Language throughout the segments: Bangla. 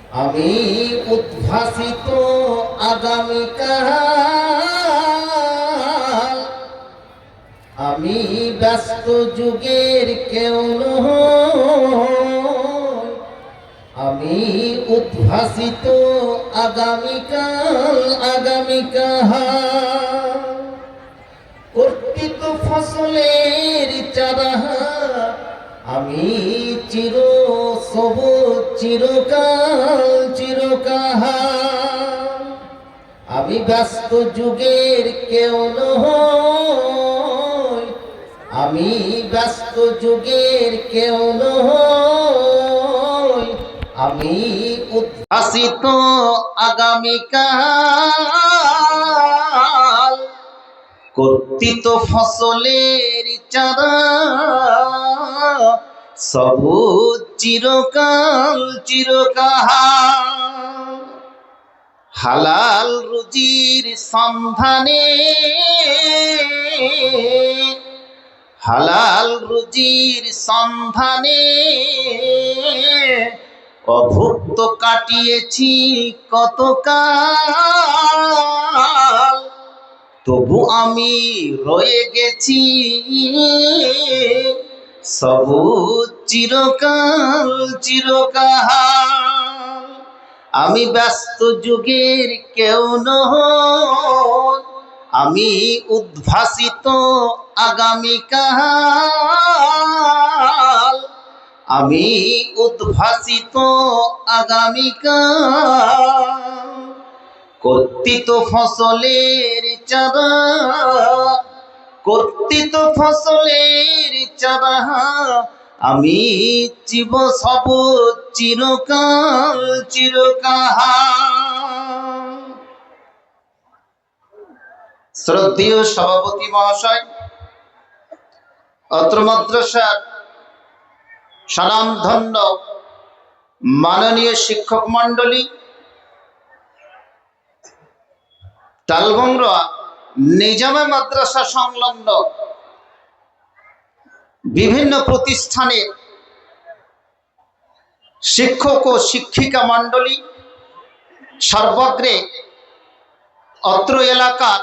আমি উদ্ভাসিত আগামীকাল, আমি ব্যস্ত যুগের কেউ নই। আমি উদ্ভাসিত আগামীকাল, আগামীকাল। কর্তৃত ফসলের চারা, আমি চির সবুজ চিরকাল, চিরকাল। আমি ব্যস্ত যুগের কেউ নই, আমি ব্যস্ত যুগের কেউ নই। আমি উদ্ভাসিত আগামীকাল, কর্তৃত ফসলের চারা, সবুজ চিরকাল, চিরকাল। হালাল রুজির সন্ধানে, হালাল রুজির সন্ধানে অভুক্ত কাটিয়েছি কতকাল। তবু আমি রয়ে গেছি সবুজ চিরকাল, চিরকাল। আমি ব্যস্ত যুগের কেউ নই, আমি উদ্ভাসিত আগামীকাল, আমি উদ্ভাসিত আগামীকাল। কর্তৃত ফসলের চারা, কর্তৃত ফসলের চারা, আমি চিব সবুজ চিরকাল, চিরকাল। শ্রদ্ধেয় সভাপতি মহাশয়, অত্র মাদ্রাসার স্বনামধন্য মাননীয় শিক্ষক মন্ডলী, টালবংরা নিজামে মাদ্রাসা সংলগ্ন বিভিন্ন প্রতিষ্ঠানে শিক্ষক ও শিক্ষিকা মন্ডলী, সর্বগ্রে অত্র এলাকার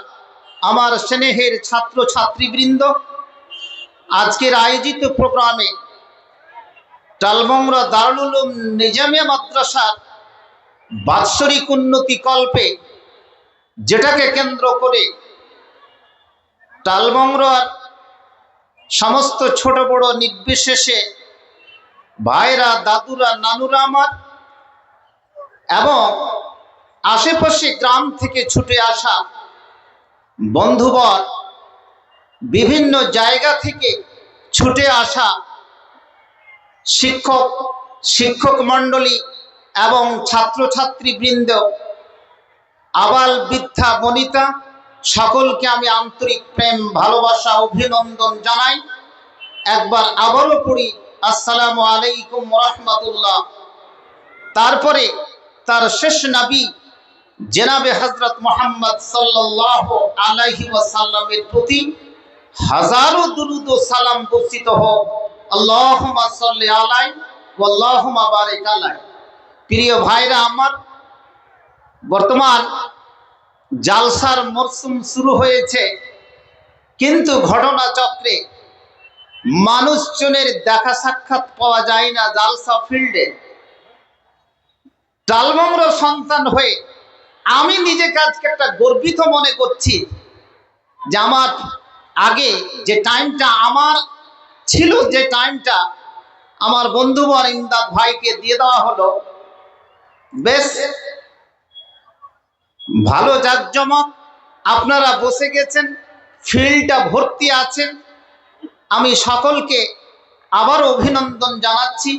আমার স্নেহের ছাত্র ছাত্রীবৃন্দ, আজকের আয়োজিত প্রোগ্রামে টালবংরা দারুল উলুম নিজামিয়া মাদ্রাসার বাৎসরিক উন্নতি কল্পে, যেটাকে কেন্দ্র করে টালবংরার সমস্ত ছোট বড় নির্বিশেষে ভাইরা, দাদুরা, নানুরা আমার এবং আশেপাশে গ্রাম থেকে ছুটে আসা বন্ধুবর, বিভিন্ন জায়গা থেকে ছুটে আসা শিক্ষক, শিক্ষক মণ্ডলী এবং ছাত্রছাত্রীবৃন্দ, আবাল বৃদ্ধা বনিতা, সকলকে আমি আন্তরিক প্রেম, ভালোবাসা, অভিনন্দন জানাই। একবার আবারও পড়ি আসসালামু আলাইকুম ওয়া রাহমাতুল্লাহ। তারপরে তার শেষ নবী জনাবে হযরত মুহাম্মদ সাল্লাল্লাহু আলাইহি ওয়াসাল্লামের প্রতি হাজারো দুরূদ ও সালাম বর্ষিত হোক। আল্লাহুম্মা সাল্লি আলাইহি ওয়া আল্লাহুম্মা বারিক আলাইহি। প্রিয় ভাইরা আমার, বর্তমান জালসার মরশুম শুরু হয়েছে, কিন্তু ঘটনা চক্রে মানুষজনের দেখা সাক্ষাৎ পাওয়া যায় না জালসা ফিল্ডে। টালবংরা সন্তান হয়ে আমি নিজেকে আজকে একটা গর্বিত মনে করছি যে আমার আগে যে টাইমটা আমার ছিল, যে টাইমটা আমার বন্ধুবর ইমদাদ ভাইকে দিয়ে দেওয়া হলো, বেশ ভালো জাঁকজমক। আপনারা বসে গেছেন, ফিল্ডটা ভর্তি আছেন। আমি সকলকে আবার অভিনন্দন জানাচ্ছি।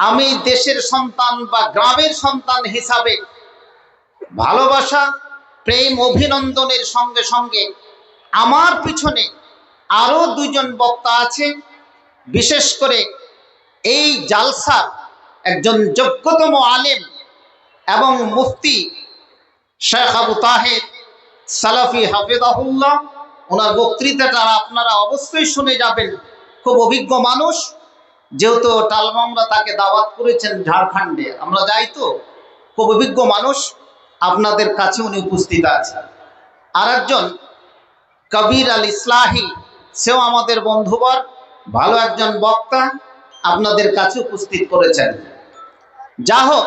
আমি দেশের সন্তান বা গ্রামের সন্তান হিসাবে ভালোবাসা, প্রেম, অভিনন্দনের সঙ্গে সঙ্গে আমার পিছনে আরো দুজন বক্তা আছে। বিশেষ করে এই জালসার একজন যোগ্যতম আলেম এবং মুফতি শেখ আবু তাহের সালাফি হাফিজাহুল্লাহ, ওনার বক্তৃতাটা আপনারা অবশ্যই শুনে যাবেন। খুব অভিজ্ঞ মানুষ, যেহেতু টালমামরা তাকে দাওয়াত করেছেন ঝাড়খণ্ডে, আমরা যাই তো, খুব অভিজ্ঞ মানুষ, আপনাদের কাছে উনি উপস্থিত আছেন। আর একজন কবির আল ইসলাহি, সেও আমাদের বন্ধুবর, ভালো একজন বক্তা, আপনাদের কাছে উপস্থিত করেছেন। যা হোক,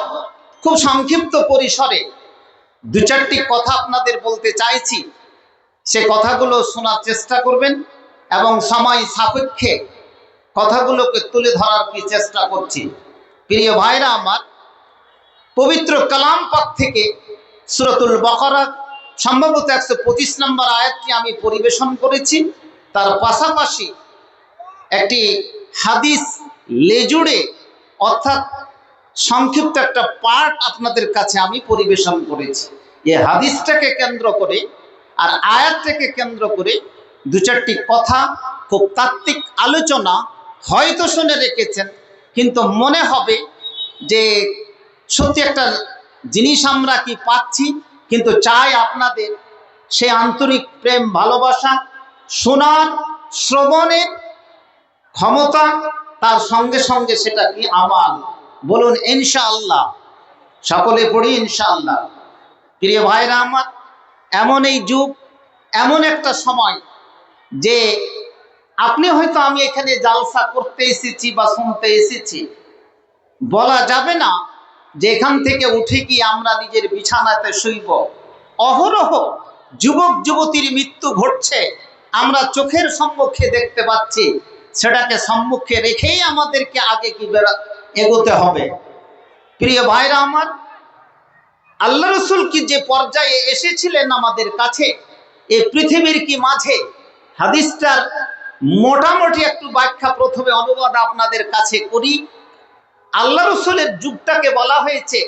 খুব সংক্ষিপ্ত পরিসরে দু চারটি কথা আপনাদের বলতে চাইছি, সে কথাগুলো শোনার চেষ্টা করবেন এবং সময় সাপেক্ষে কথাগুলোকে তুলে ধরার কি চেষ্টা করছি। প্রিয় ভাইরা আমার, পবিত্র কালাম পাক থেকে সূরাতুল বাকারা সম্ভবত 125 নম্বর আয়াতটি আমি পরিবেশন করেছি। তার পাশাপাশি একটি হাদিস লেজুড়ে অর্থাৎ সংক্ষিপ্ত একটা পার্ট আপনাদের কাছে আমি পরিবেশন করেছি। এই হাদিসটাকে কেন্দ্র করে আর আয়াতটাকে কেন্দ্র করে দু চারটি কথা, খুব তাত্ত্বিক আলোচনা হয়তো শুনে রেখেছেন, কিন্তু মনে হবে যে সত্যি একটা জিনিস আমরা কি পাচ্ছি। কিন্তু চাই আপনাদের সে আন্তরিক প্রেম, ভালোবাসা, শোনার, শ্রবণের ক্ষমতা, তার সঙ্গে সঙ্গে সেটা কি আমাল। বলুন ইনশাআল্লাহ, সকলে পড়ি ইনশাআল্লাহ। প্রিয় ভাইরা আমার, এমন এই যুগ, এমন একটা সময় যে আপনি হয়তো আমি এখানে জালসা করতে এসেছি বা শুনতে এসেছি, বলা যাবে না যে এখান থেকে উঠে কি আমরা নিজের বিছানাতে শুইব। অহরহ যুবক যুবতীর মৃত্যু ঘটছে, আমরা চোখের সম্মুখে দেখতে পাচ্ছি। সেটাকে সম্মুখে রেখেই আমাদেরকে আগে কি এগোতে হবে। প্রিয় ভাইরা আমার, আল্লাহ রসুল কি যে পর্যায়ে এসেছিলেন আমাদের কাছে, এই পৃথিবীর কি মাঝে, হাদিসটার মোটামুটি একটু ব্যাখ্যা, প্রথমে অনুবাদ আপনাদের কাছে করি। আল্লাহ রসুলের যুগটাকে বলা হয়েছে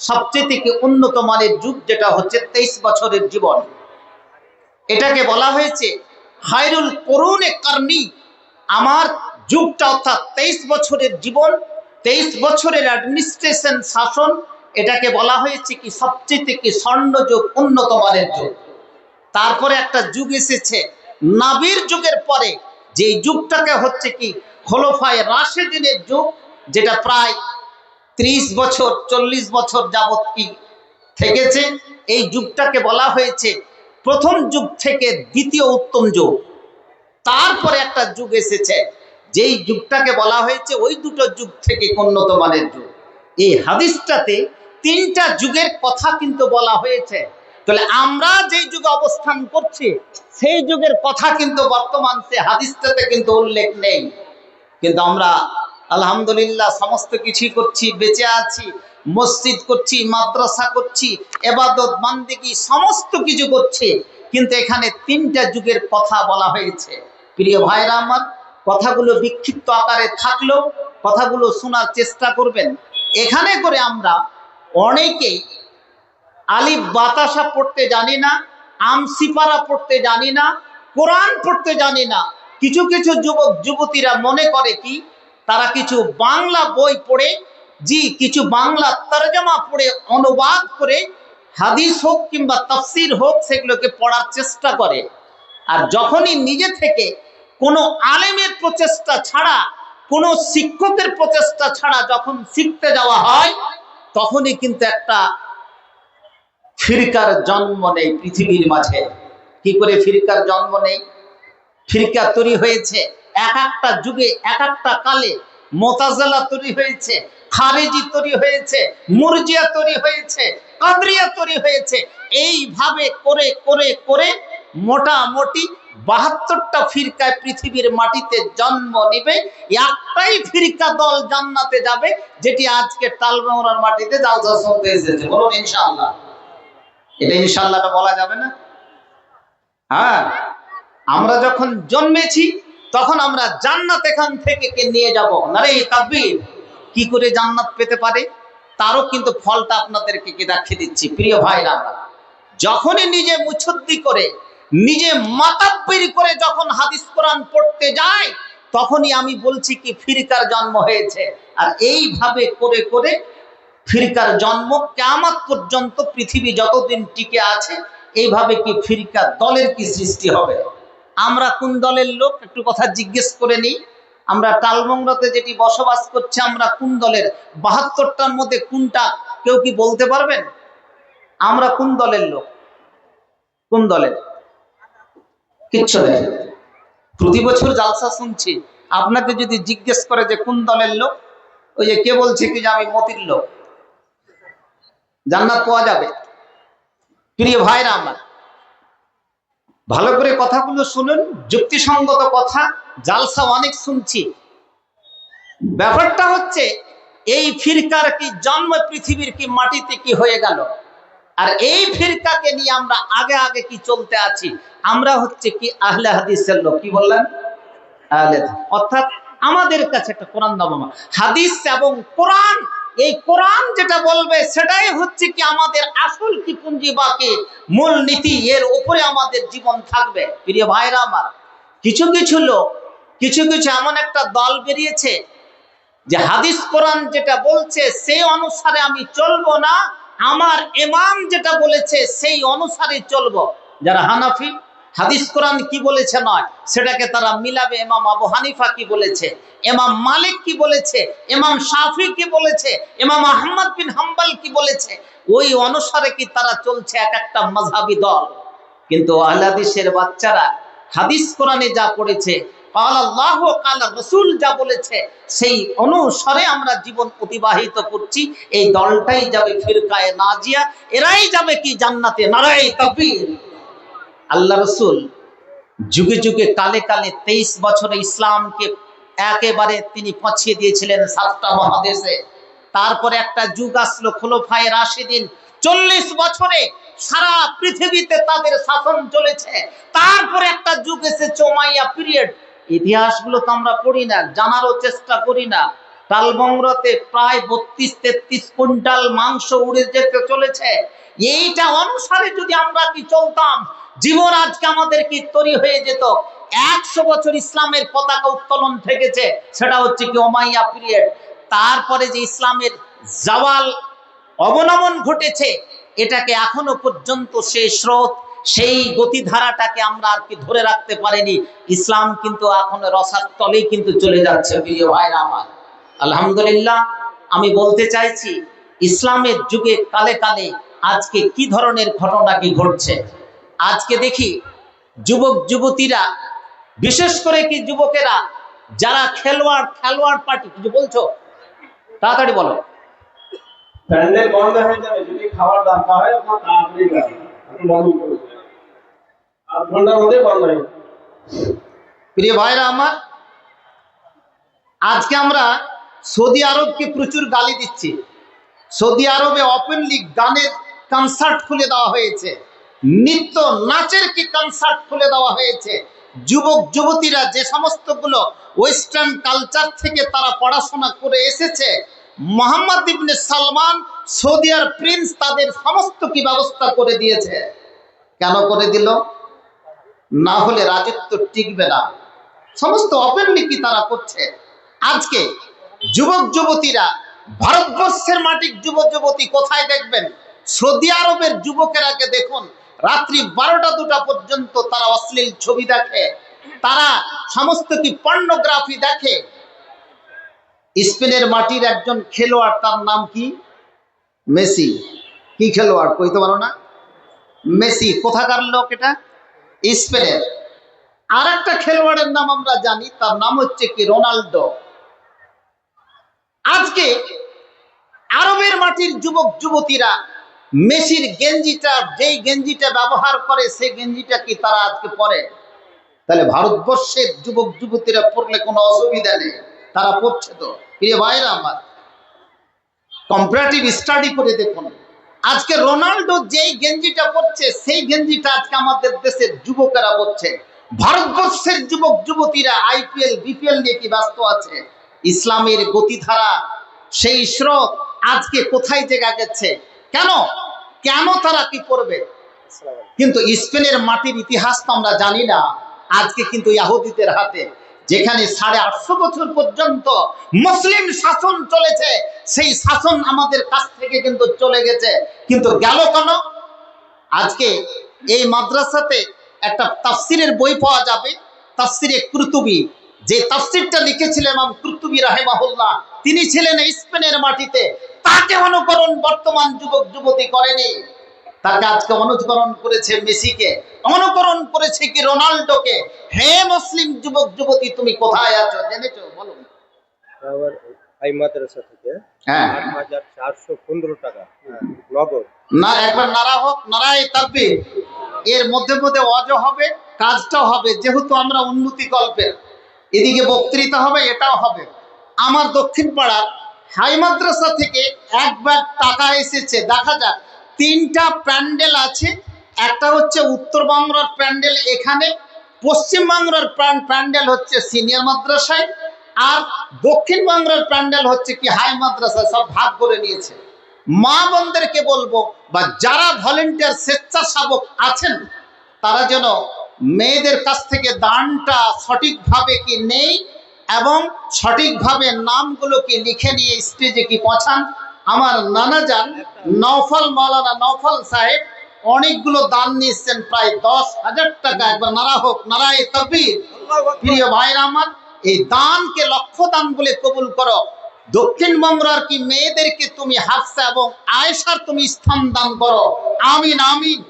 সবচেয়ে থেকে উন্নত মানের যুগ, যেটা হচ্ছে 23 বছরের জীবন। এটাকে বলা হয়েছে খায়রুল কুরুনে কারনি, আমার যুগটা অর্থাৎ 23 বছরের জীবন, 23 বছরের অ্যাডমিনিস্ট্রেশন, শাসন, এটাকে বলা হয়েছে কি সবচেয়ে থেকে স্বর্ণ যুগ, উন্নত মানের যুগ। তারপরে একটা যুগ এসেছে নবীর যুগের পরে, যে যুগটাকে হচ্ছে কি খোলাফায়ে রাশেদিনের যুগ, যেটা প্রায় 30 বছর 40 বছর যাবত কি থেকেছে। এই যুগটাকে বলা হয়েছে প্রথম যুগ থেকে দ্বিতীয় উত্তম যুগ। তারপরে একটা যুগ এসেছে, যেই যুগটাকে বলা হয়েছে ওই দুটো যুগ থেকে উন্নত মানের যুগ। এই হাদিসটাতে তিনটা যুগের কথা কিন্তু বলা হয়েছে। তাহলে আমরা যেই যুগে অবস্থান করছি সেই যুগের কথা কিন্তু বর্তমান সে হাদিসটাতে কিন্তু উল্লেখ নেই। কিন্তু আমরা আলহামদুলিল্লাহ সমস্ত কিছুই করছি, বেঁচে আছি, মসজিদ করছি, মাদ্রাসা করছি, ইবাদত বান্দেগী সমস্ত কিছু করছি, কিন্তু এখানে তিনটা যুগের কথা বলা হয়েছে। প্রিয় ভাইরা আমার, কথাগুলো বিক্ষিপ্ত আকারে থাকলেও কথাগুলো শোনার চেষ্টা করবেন। এখানে করে আমরা অনেকেই আলিফ বাতাসা পড়তে জানি না, আমসিপারা পড়তে জানি না, কোরআন পড়তে জানি না। কিছু কিছু যুবক যুবতীরা মনে করে কি তারা কিছু বাংলা বই পড়ে, কিছু বাংলা তরজমা পড়ে, অনুবাদ করে, হাদিস হোক কিংবা তাফসীর হোক, সেগুলোকে পড়ার চেষ্টা করে। আর যখনই নিজে থেকে কোনো আলেমের প্রচেষ্টা ছাড়া, কোনো শিক্ষকের প্রচেষ্টা ছাড়া যখন শিখতে যাওয়া হয়, তখনই কিন্তু একটা ফিরকার জন্ম নেই পৃথিবীর মাঝে। কি করে ফিরকার জন্ম নেই? ফিরকা তৈরি হয়েছে এক একটা যুগে, এক একটা কালে। মুতাজিলা তৈরি হয়েছে, খারেজি তৈরি হয়েছে, মুরজিয়া তৈরি হয়েছে, কাদরিয়া তৈরি হয়েছে। এইভাবে করে করে করে মোটামুটি 72টা ফিরকায় পৃথিবীর মাটিতে জন্ম নেবে। একটাই ফিরকা দল জান্নাতে যাবে, যেটি আজকে টালমামরার মাটিতে জালসা শুনতে এসেছে। বলুন ইনশাআল্লাহ। এটা ইনশাআল্লাহটা বলা যাবে না? হ্যাঁ, আমরা যখন জন্মেছি তখন আমরা জান্নাত এখান থেকে কে নিয়ে যাব। নারে তাকবীর। কি করে জান্নাত পেতে পারে তারও কিন্তু ফলটা আপনাদেরকে কি দেখিয়ে দিচ্ছি। প্রিয় ভাইরা, যখনই নিজে মুছদ্দি করে, নিজে মাতাব্বিরি করে যখন হাদিস কোরআন পড়তে যায়, তখনই আমি বলছি কি ফিরকার জন্ম হয়েছে। আর এইভাবে করে করে ফিরকার জন্ম, কিয়ামত পর্যন্ত পৃথিবী যতদিন টিকে আছে, এইভাবে কি ফিরকা দলের কি সৃষ্টি হবে। আমরা কোন দলের লোক একটু কথা জিজ্ঞেস করে নিই। আমরা টালমংরাতে যেটি বসবাস করছি আমরা কোন দলের? 72টার মধ্যে কোনটা কেউ কি বলতে পারবেন? আমরা কোন দলের লোক? কোন দলের? কিচ্ছু নেই। প্রতি বছর জালসা শুনছি, আপনাকে যদি জিজ্ঞেস করে যে কোন দলের লোক, ওই যে কে বলছে কি যে আমি মতির লোক, জান্নাত পাওয়া যাবে। প্রিয় ভাইরা আমার, ভালো করে কথাগুলো শুনুন, যুক্তিসঙ্গত কথা। জালসা অনেক শুনছি। ব্যাপারটা হচ্ছে এই ফিরকার কি জন্ম পৃথিবীর কি মাটিতে কি হয়ে গেল, আর এই ফিরকাকে নিয়ে আমরা আগে আগে কি চলতে আছি। আমরা হচ্ছে কি আহলে হাদিসের লোক। কি বললেন? আহলে, অর্থাৎ আমাদের কাছে একটা কোরআন দাওয়া হাদিস এবং কোরআন, এই কোরআন যেটা বলবে সেটাই হচ্ছে কি আমাদের আসল কি পুঁজি বা কি মূল নীতি, এর উপরে আমাদের জীবন থাকবে। প্রিয় ভাইরা আমার, কিছু কিছু লোক, কিছু কিছু এমন একটা দল বেরিয়েছে যে হাদিস কোরআন যেটা বলছে সেই অনুসারে আমি চলবো না, আমার ইমাম যেটা বলেছে সেই অনুসারে চলবো। যারা হানাফি, হাদিস কোরআন কি বলেছে নয় সেটাকে তারা মিলাবে। ইমাম আবু হানিফা কি বলেছে, ইমাম মালিক কি বলেছে, ইমাম শাফি কি বলেছে, ইমাম আহমদ বিন হাম্বল কি বলেছে, ওই অনুসারে কি তারা চলছে এক একটা মাযহাবী দল। কিন্তু আহলে হাদিসের বাচ্চারা হাদিস কোরআনে যা পড়েছে, কাল আল্লাহ কাল রাসূল যা বলেছে সেই অনুসারে আমরা জীবন অতিবাহিত করছি। এই দলটাই যাবে ফিরকায়ে নাজিয়া, এরাই যাবে কি জান্নাতে। নারায়ে তাকবীর। আল্লাহ রাসূল যুগে যুগে কালে কালে 23 বছরে ইসলামকে একেবারে তিনি পৌঁছিয়ে দিয়েছিলেন 7টা মহাদেশে। তারপরে একটা যুগ আসলো খোলাফায়ে রাশিদিন, 40 বছরে সারা পৃথিবীতে তাদের শাসন চলেছে। তারপরে একটা যুগ এসেছে উমাইয়া পিরিয়ড। ইতিহাসগুলো তো আমরা পড়ি না, জানারও চেষ্টা করি না। টালমংরাতে প্রায় 32-33 কুইন্টাল মাংস উড়ে যেতে চলেছে। এইটা অনুসারে যদি আমরা কি চলতাম, জীবন আজকে আমাদের কি তৈরি হয়ে যেত। 100 বছর ইসলামের পতাকা উত্তোলন থেকেছে, সেটা হচ্ছে কি উমাইয়া পিরিয়ড। তারপরে যে ইসলামের জাওয়াল অবনমন ঘটেছে, এটাকে এখনো পর্যন্ত সেই স্রোত, সেই গতিধারাটাকে আমরা আর কি ধরে রাখতে পারিনি। ইসলাম কিন্তু এখন রসাতলেই কিন্তু চলে যাচ্ছে। প্রিয় ভাইরা আমার, আলহামদুলিল্লাহ, আমি বলতে চাইছি ইসলামের যুগে কালে কালে আজকে কি ধরনের ঘটনা কি ঘটছে। আজকে দেখি যুবক যুবতীরা, বিশেষ করে কি যুবকেরা যারা খেলোয়াড় পার্টি, কিছু বলছো তাড়াতাড়ি বলো। প্যান্ডেল বন্ধ হয়ে যাবে, যদি খাবার দরকার হয় আপনার তাড়াতাড়ি যাবে, আপনি বন্ধ করুন, 8 ঘন্টার মধ্যে বন্ধ হয়ে যাবে। প্রিয় ভাইরা আমার, আজকে আমরা সৌদি আরবকে প্রচুর গালি দিচ্ছি। সৌদি আরবে ওপেনলি গানের কনসার্ট খুলে দেওয়া হয়েছে, নৃত্য নাচের কি কনসার্ট খুলে দেওয়া হয়েছে। যুবক যুবতীরা যে সমস্তগুলো ওয়েস্টার্ন কালচার থেকে তারা পড়াশোনা করে এসেছে, মোহাম্মদ ইবনে সালমান সৌদিয়ার প্রিন্স তাদের সমস্ত কি ব্যবস্থা করে দিয়েছে। কেন করে দিল? না হলে রাজত্ব টিকবে না। সমস্ত ওপেনলি কি তারা করছে। আজকে যুবক যুবতীরা, ভারতবর্ষের মাটির যুবক যুবতী কোথায় দেখবেন? সৌদি আরবের যুবকেরাকে দেখুন, রাত্রি 12টা-2টা পর্যন্ত তারা অশ্লীল ছবি দেখে, তারা সমস্ত কি পর্নোগ্রাফি দেখে। স্পেনের মাটির একজন খেলোয়াড়, তার নাম কি? মেসি। কি খেলোয়াড় কইতে পারো না? মেসি। কোথাকার লোক এটা? স্পেনের। আর একটা খেলোয়াড়ের নাম আমরা জানি, তার নাম হচ্ছে কি রোনাল্ডো। আজকে আরবের মাটির যুবক যুবতীরা মেসির গেঞ্জিটা, যেই গেঞ্জিটা ব্যবহার করে সেই গেঞ্জিটা কি তারা আজকে পরে। তাহলে ভারতবর্ষের যুবক যুবতীরা পড়লে কোনো অসুবিধা নেই, তারা পড়ছে তো। প্রিয় ভাইরা আমার, কম্পারেটিভ স্টাডি করে দেখুন, আজকে রোনাল্ডো যেই গেঞ্জিটা পরছে সেই গেঞ্জিটা আজকে আমাদের দেশের যুবকেরা পরছে। ভারতবর্ষের যুবক যুবতীরা আইপিএল বিপিএল নিয়ে কি ব্যস্ত আছে। ইসলামের গতিধারা, সেই স্রোত আজকে কোথায় জায়গা গেছে? কেন কেন তারা কি করবে? কিন্তু স্পেনের মাটির ইতিহাস তো আমরা জানি না। আজকে কিন্তু ইহুদিদের হাতে, যেখানে 850 বছর পর্যন্ত মুসলিম শাসন চলেছে, সেই শাসন আমাদের কাছ থেকে কিন্তু চলে গেছে। কিন্তু গেল কেন? আজকে এই মাদ্রাসাতে একটা তাফসিরের বই পাওয়া যাবে, তাফসিরে কুরতুবী, যে তাফসীরটা লিখেছিলেন ইমাম কুরতুবী রাহিমাহুল্লাহ, তিনি ছিলেন স্পেনের মাটিতে। তাকে অনুকরণ বর্তমান যুবক যুবতী করেনি, তাকে আজকে অনুকরণ করেছে মেসিকে, অনুকরণ করেছে কি রোনাল্ডোকে। হে মুসলিম যুবক যুবতী, তুমি কোথায় আছো জেনেছো? বলো। আবার হাই মাদ্রাসা থেকে হ্যাঁ, ৮,৪১৫ টাকা নগদ। না একবার নারা হোক, নারায়ে তাকবীর। এর মধ্যে মধ্যে ওয়াজও হবে, কাজটাও হবে, যেহেতু আমরা উন্নতি কল্পের, এদিকে বক্তৃতা হবে, এটাও হবে। আমার দক্ষিণ পাড়ার হাই মাদ্রাসা থেকে এক ব্যাগ টাকা এসেছে। দেখা যাক, 3টা প্যান্ডেল আছে। একটা হচ্ছে উত্তরবঙ্গের প্যান্ডেল এখানে, পশ্চিমবঙ্গের প্যান্ডেল হচ্ছে সিনিয়র মাদ্রাসায়, আর দক্ষিণবঙ্গের প্যান্ডেল হচ্ছে কি হাই মাদ্রাসায়। সব ভাগ করে নিয়েছে। মা বোনদেরকে বলবো, বা যারা ভলেন্টিয়ার স্বেচ্ছাসেবক আছেন, তারা যেন মেয়েদের কাছ থেকে দানটা সঠিকভাবে কি নেই এবং সঠিকভাবে নামগুলো কি লিখে নিয়ে স্টেজে কি পৌঁছান। আমার নানা যান নওফল, মাওলানা নওফল সাহেব অনেকগুলো দান নিয়েছেন, প্রায় 10,000 টাকা। একবার নারা হোক, নারায়ে তাকবীর। প্রিয় ভাইরা আমার, এই দানকে লক্ষ্য দান বলে কবুল করো। দক্ষিণবঙ্গের কি মেয়েদেরকে তুমি হাফসা এবং আয়েশার তুমি স্থান দান করো। আমিন আমিন।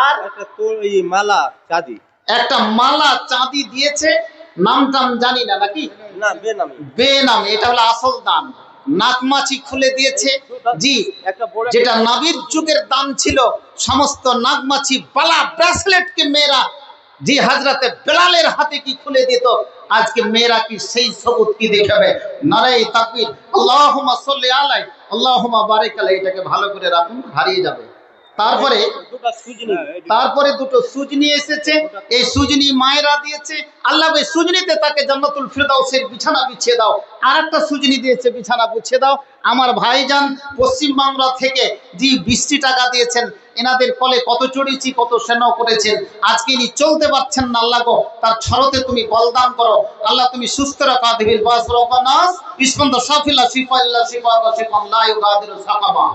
আর একটা তোর এই মালা চাঁদি, একটা মালা চাঁদি দিয়েছে, নাম টাম জানি না নাকি, না বেনামি, বেনামে। এটা হলো আসল দান। নাকমাছি খুলে দিয়েছে, জি, একটা বড় যেটা নাবির যুগের দান ছিল। সমস্ত নাগমাছি বালা ব্রেসলেটকে মেয়েরা, জি, হযরতে বেলালের হাতে কি খুলে দিত। আজকে মেয়েরা কি সেই সবুত কি দেখাবে? নারায়ে তাকবীর। আল্লাহুম্মা সাল্লি আলাই, আল্লাহুম্মা বারিক আলাই। এটাকে ভালো করে রাখুন, হারিয়ে যাবে। তারপরে দুটো সুজনি, তারপরে দুটো সুজনি এসেছে। এই সুজনি মায়েরা দিয়েছে। আল্লাহ এই সুজনিতে তাকে জান্নাতুল ফিরদাউসের বিছানা বিছিয়ে দাও। আর একটা সুজনি দিয়েছে, বিছানা বিছিয়ে দাও। আমার ভাইজান পশ্চিম বাংলা থেকে জি 20টি টাকা দিয়েছেন। এনাদের কলে কত চড়িয়েছি, কত সেন করেছেন। আজকে ইনি চলতে পারছেন না, আল্লাহ গো তার ছরতে তুমি বলদান করো। আল্লাহ তুমি সুস্থ রাখা দিবিল বাস রবানাস বিসমিল্লাহ শাফিলা শিফাল্লাহ শিফা ওয়া শিফান লা ইউগাদিরু সাকামা।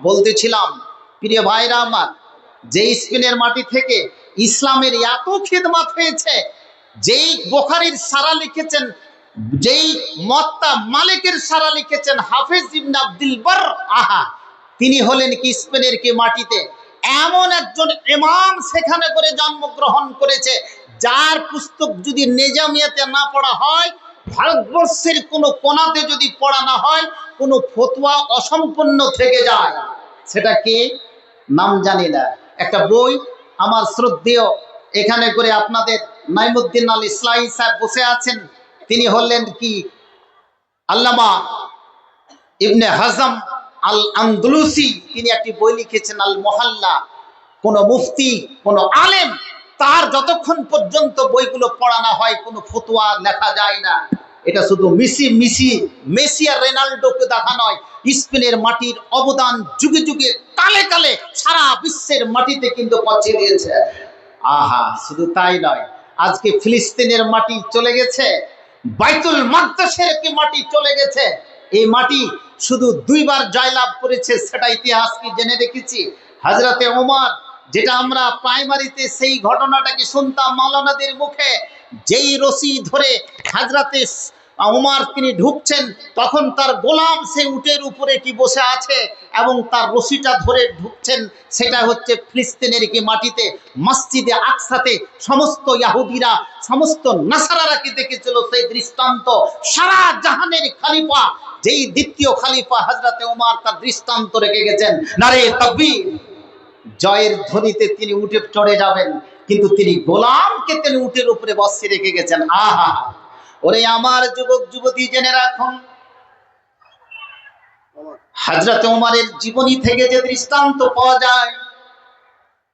বলতেছিলাম প্রিয় ভাইরা আমার, যে স্পেনের মাটি থেকে ইসলামের এত খিদমত হয়েছে, যেই বুখারীর সারা লিখেছেন, যেই মুয়াত্তা মালিকের সারা লিখেছেন হাফেজ ইবনে আব্দুল বার, আহা, তিনি হলেন কি স্পেনের কি মাটিতে এমন একজন ইমাম সেখানে করে জন্মগ্রহণ করেছে, যার পুস্তক যদি নিজামিয়াতে না পড়া হয়, ভারতবর্ষের কোনো কোনাতে যদি পড়া না হয়, কোনো ফতোয়া অসম্পূর্ণ থেকে যায়। সেটা কি নাম জানি না। একটা বই আমার শ্রদ্ধেয় এখানে করে আপনাদের নাইমুদ্দিন আল ইসলাহি সাহেব বসে আছেন। তিনি হলেন কি আল্লামা ইবনে হাজম আল আন্দলুসি। তিনি একটি বই লিখেছেন আল মুহাল্লা। কোন মুফতি, কোন আলেম, তার যতক্ষণ পর্যন্ত বইগুলো পড়া না হয়, কোনো ফতোয়া লেখা যায় না। এটা শুধু মেসি আর রোনাল্ডোকে দেখা নয়, স্পেনের মাটির অবদান যুগে যুগে কালে কালে সারা বিশ্বের মাটিতে কিন্তু পৌঁছে দিয়েছে। আহা, শুধু তাই নয়, আজকে ফিলিস্তিনের মাটি চলে গেছে, বাইতুল মাকদাসের কি মাটি চলে গেছে। এই মাটি শুধু 2বার জয়লাভ করেছে, সেটা ইতিহাস কি জেনে রেখেছি। হযরতে ওমর, যেটা আমরা প্রাইমারিতে সেই ঘটনাটাকে শুনতাম মাওলানাদের মুখে, যেই রশি ধরে হযরতে ওমর তিনি ঢুকছেন, তখন তার গোলাম সে উটের উপরে কি বসে আছে এবং তার রশিটা ধরে ঢুকছেন। সেটা হচ্ছে ফিলিস্তিনের কি মাটিতে মসজিদে আকসাতে সমস্ত ইহুদিরা, সমস্ত নাসারারা কি দেখেছিল সেই দৃষ্টান্ত। সারা জাহানের খলিফা, যেই দ্বিতীয় খলিফা হযরতে ওমর, তার দৃষ্টান্ত রেখে গেছেন। নারে তাকবীর। জয়ের ধ্বনিতে তিনি উঠে চড়ে যাবেন, কিন্তু তিনি গোলামকে তিনি উটের উপরে বসিয়ে রেখে গেছেন। আহা, ওরে আমার যুবক যুবতী, জেনে রাখুন, হযরতে ওমরের জীবনী থেকে যে দৃষ্টান্ত পাওয়া যায়,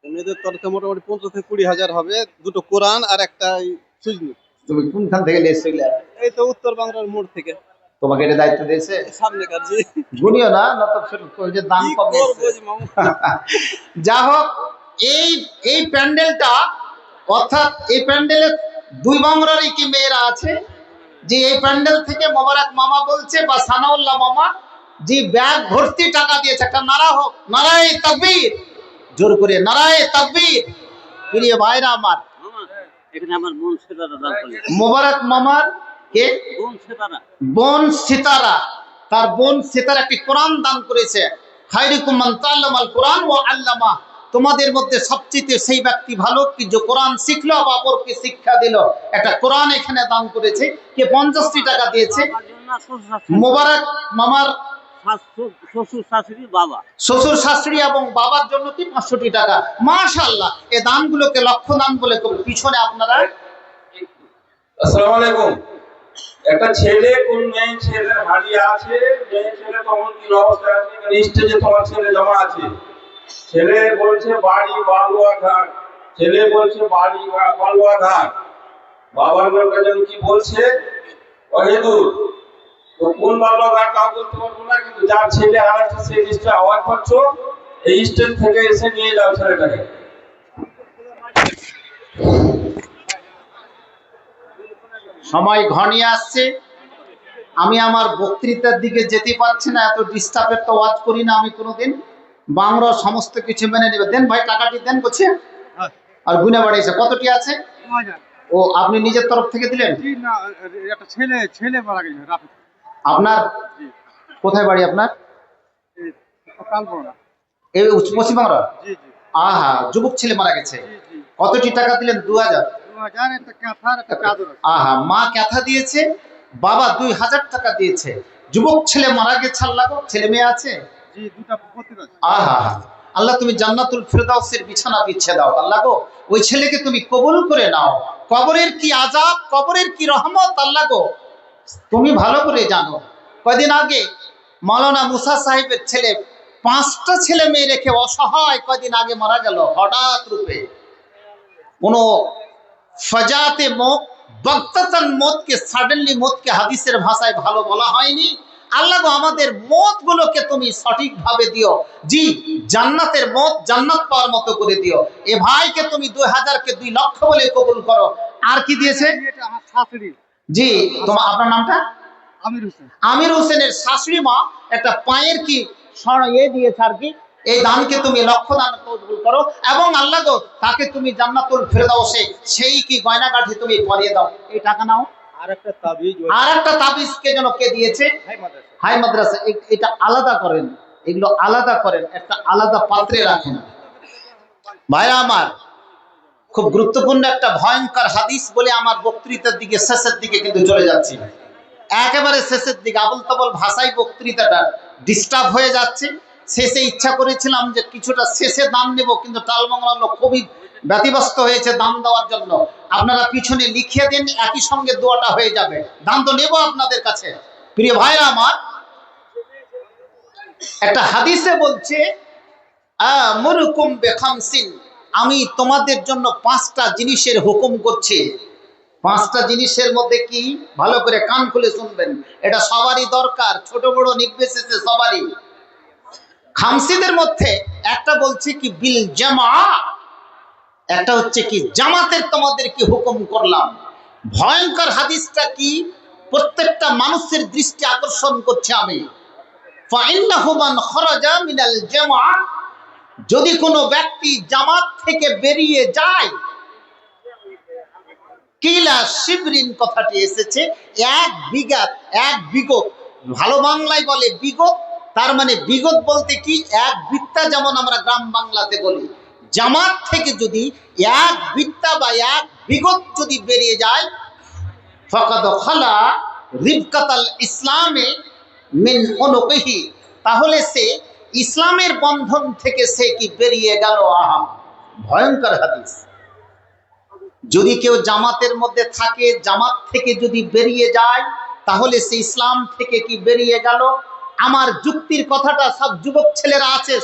এমনিতে তরতে মোটামুটি 15 থেকে 20 হাজার হবে। দুটো কোরআন আর একটা সুজনি। তুমি কোনখান থেকে এসেছিলে? এই তো উত্তর বাংলার মোড় থেকে। তোমাকে এটা দায়িত্ব দিয়েছে? সামনে কাজে গুনিও না, না তো ফের ওই যে দান কি কমে করবো এসেছে। যে মামু? যা হোক, এই প্যান্ডেলটা, অর্থাৎ এই প্যান্ডেলে 2 বাংলারই কি মেয়েরা আছে, যে এই প্যান্ডেল থেকে মোবারক মামা বলছে, বা সানাউল্লাহ মামা, যে ব্যাগ ভর্তি টাকা দিয়েছে। একটা নারা হোক, নারায়ে তাকবীর। জোর করে নারায়ে তাকবীর। প্রিয় ভাইরা আমার, এখানে আমার বোন সেটা দান করলেন। মোবারক মামার কে? বোন সিতারা। তার বোন সিতারা একটি কোরআন দান করেছে। খায়রুকুম মান তাআল্লামাল কোরআন ওয়া আল্লামা। তোমাদের মধ্যে সবচেয়ে সেই ব্যক্তি ভালো কি যে কোরআন শিখলো বা অপরকে শিক্ষা দিল। একটা কোরআন এখানে দান করেছে। কে 50টি টাকা দিয়েছে? মোবারক মামার শ্বশুর শাশুড়ি এবং বাবার জন্য কি 500টি টাকা। মাশাআল্লাহ, এই দানগুলোকে লক্ষ্য দান বলে পিছনে আপনারা। আসসালামু আলাইকুম। একটা ছেলে কোন মেয়ে ছেলের হারিয়ে আছে, মেয়ে ছেলে তখন কি অবস্থায় আছে, এখানে স্টেজে তোমার ছেলে জমা আছে। ছেলে বলছে বাড়ি বালুয়া ঘাট, ছেলে বলছে বাড়ি বালুয়া ঘাট, বাবার লোকটা যেন কি বলছে অহেদুর। তো কোন বালুয়া ঘাট তাও বলতে পারবো না, কিন্তু যার ছেলে হারাচ্ছে সেই লিস্টে আওয়াজ পাচ্ছ, এই স্টেজ থেকে এসে নিয়ে যাও ছেলেটাকে। সময় ঘনিয়ে আসছে, আমি আমার বক্তৃতার দিকে যেতে পারছি না। এত ডিস্টার্বের তো ওয়াজ করি না আমি কোনোদিন। বাংলা সমস্ত কিছু মেনে নেবে। দেন ভাই, টাকাটি দেন বলছে। আর গুনে বাড়িয়েছে কতটি আছে? ও আপনি নিজের তরফ থেকে দিলেন? আপনার কোথায় বাড়ি আপনার? এই পশ্চিমবাংলা। আহা, যুবক ছেলে মারা গেছে। কতটি টাকা দিলেন? 2000। আহা, মা ক্যাথা দিয়েছে, বাবা 2000 টাকা দিয়েছে। যুবক ছেলে মারা গেছে। আল্লাহ গো, ছেলে মেয়ে আছে? আহা, আল্লাহ তুমি জান্নাতুল ফিরদাউসের বিছানা বিছিয়ে দাও। আল্লাহ গো, ওই ছেলেকে তুমি কবুল করে নাও। কবরের কি আযাব, কবরের কি রহমত, আল্লাহ গো তুমি ভালো করে জানো। কয়দিন আগে মাওলানা মুসা সাহেবের ছেলে 5টা ছেলে মেয়ে রেখে অসহায় কয়দিন আগে মারা গেল হঠাৎ রূপে। কোন ফাজাতে মত, বাগতাতান মতকে, সাডেনলি মতকে হাদিসের ভাষায় ভালো বলা হয়নি। আল্লাহ গো, আমাদের মতগুলোকে তুমি সঠিকভাবে দিও। জি, জান্নাতের মত জান্নাত পাওয়ার মতো করে দিও। এ ভাইকে তুমি 2000কে 2 লক্ষ বলে কবুল করো। আর কি দিয়েছে? জি, তোমার আপনার নামটা? আমির হোসেনের শাশুড়ি মা একটা পায়ের কি দিয়েছে আর কি। এই দানকে তুমি লক্ষ্য দান কবুল করো এবং আল্লাহ গো তাকে তুমি জান্নাতুল ফিরদাউসে সেই কি গয়নাগাঠি তুমি পরিয়ে দাও। এই টাকা নাও। আর একটা তাবিজ কে যেন কে দিয়েছে? হাই মাদ্রাসা। এটা আলাদা করেন, এগুলো আলাদা করেন, একটা আলাদা পাত্রে রাখেন। ভাইরা আমার, খুব গুরুত্বপূর্ণ একটা ভয়ঙ্কর হাদিস বলে আমার বক্তৃতার দিকে শেষের দিকে কিন্তু চলে যাচ্ছি। একেবারে শেষের দিকে আবল তাবল ভাষায় বক্তৃতাটা ডিস্টার্ব হয়ে যাচ্ছে। শেষে ইচ্ছা করেছিলাম যে কিছুটা শেষে দান নেব, কিন্তু টালবাংলা লোক খুবই ব্যতিব্যস্ত হয়েছে দান দেওয়ার জন্য। আপনারা পিছনে লিখিয়ে দিন, একই সঙ্গে দোয়াটা হয়ে যাবে। দান তো নেব আপনাদের কাছে। প্রিয় ভাইরা আমার, একটা হাদিসে বলছে আমুরুকুম বিখামসিন, আমি তোমাদের জন্য 5টা জিনিসের হুকুম করছি। 5টা জিনিসের মধ্যে কি? ভালো করে কান খুলে শুনবেন, এটা সবারই দরকার, ছোট বড় নির্বিশেষে সবারই। খামসিদের মধ্যে একটা বলছে কি বিল জামা, একটা হচ্ছে কি জামাতের তোমাদের কি হুকুম করলাম। ভয়ঙ্কর হাদিসটা কি? প্রত্যেকটা মানুষের দৃষ্টি আকর্ষণ করছে আমি। ফাইন্নাহু মান খারাজা মিনাল জামা, যদি কোনো ব্যক্তি জামাত থেকে বেরিয়ে যায়, কিলা শিবরিন কথাটি এসেছে 1 বিঘা, 1 বিগত। ভালো বাংলায় বলে বিগত, তার মানে বিগত বলতে কি 1 বিত্তা, যেমন আমরা গ্রাম বাংলাতে বলি। জামাত থেকে যদি 1 বিত্তা বা 1 বিগত যদি বেরিয়ে যায়, ফাকাদ খালা রিবকাতাল ইসলামে মিন উনুকিহি, তাহলে সে ইসলামের বন্ধন থেকে সে কি বেরিয়ে গেল। আহা, ভয়ঙ্কর হাদিস। যদি কেউ জামাতের মধ্যে থাকে, জামাত থেকে যদি বেরিয়ে যায়, তাহলে সে ইসলাম থেকে কি বেরিয়ে গেল। আমার যুক্তির কথাটা সব যুবক ছেলেরা আছে,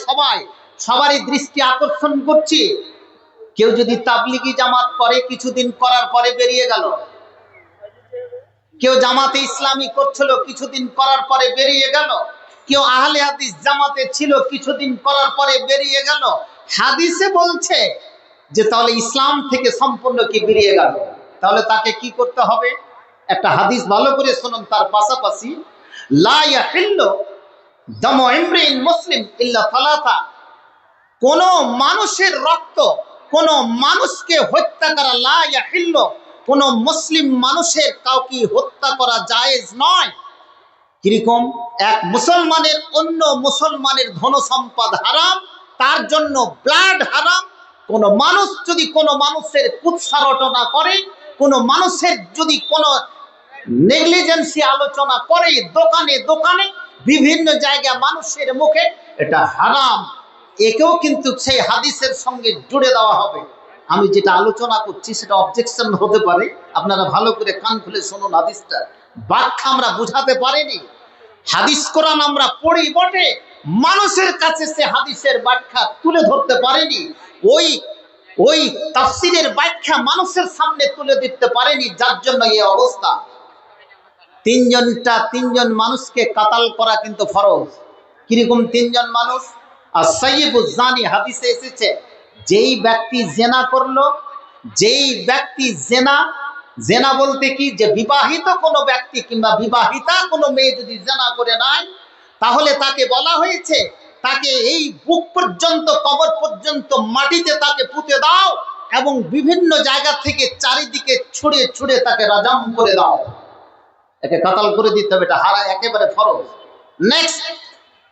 সবারই দৃষ্টি আকর্ষণ করছি। কেউ যদি তাবলিগি জামাত করে, কিছুদিন করার পরে বেরিয়ে গেল। কেউ জামাতে ইসলামী করছিল, কিছুদিন করার পরে বেরিয়ে গেল। কেউ আহলে হাদিস জামাতে ছিল, কিছুদিন করার পরে বেরিয়ে গেল। হাদিসে বলছে যে তাহলে ইসলাম থেকে সম্পূর্ণ কি বেরিয়ে গেল, তাহলে তাকে কি করতে হবে? একটা হাদিস ভালো করে শুনুন। তার পাশাপাশি লা ইয়াহিল্লু দামু ইমরিন মুসলিম ইল্লা সালাসা, কোন মানুষের রক্ত, কোন মানুষকে হত্যা করা, লা ইয়াহিল্লু কোন মুসলিম মানুষের কাউকে হত্যা করা জায়েজ নয়। কিরকম? এক মুসলমানের অন্য মুসলমানের ধন সম্পদ হারাম, তার জন্য ব্লাড হারাম। কোন মানুষ যদি কোন মানুষের কুৎসারটনা করে, কোন মানুষের যদি কোন নেগলিজেন্সি আলোচনা করে দোকানে দোকানে বিভিন্ন জায়গায় মানুষের মুখে, এটা হারাম। একেও কিন্তু সেই হাদিসের সঙ্গে জুড়ে দেওয়া হবে। আমি যেটা আলোচনা করছি সেটা অবজেকশন হতে পারে, আপনারা ভালো করে কান খুলে শুনুন। হাদিসটা ব্যাখ্যা আমরা বুঝাতে পারিনি। হাদিস কোরআন আমরা পড়ি বটে, মানুষের কাছে সে হাদিসের ব্যাখ্যা তুলে ধরতে পারেনি। ওই তাফসীরের ব্যাখ্যা মানুষের সামনে তুলে দিতে পারেনি, যার জন্য এই অবস্থা। তিনজন মানুষকে কাতাল করা কিন্তু ফরজ। কিরকম তিনজন মানুষ? আর সাইয়্যিবুজ জানি হাদিসে এসেছে, যেই ব্যক্তি জেনা করলো, যেই ব্যক্তি জেনা বলতে কি, যে বিবাহিত কোনো ব্যক্তি কিংবা বিবাহিতা কোনো মেয়ে যদি জেনা করে নেয়, তাহলে তাকে বলা হয়েছে তাকে এই বুক পর্যন্ত, কবর পর্যন্ত মাটিতে তাকে পুঁতে দাও এবং বিভিন্ন জায়গা থেকে চারিদিকে ছুঁড়ে ছুঁড়ে তাকে রাজাম করে দাও। একে কাতাল করে দিতে হবে, এটা হারা একেবারে ফরজ। নেক্সট,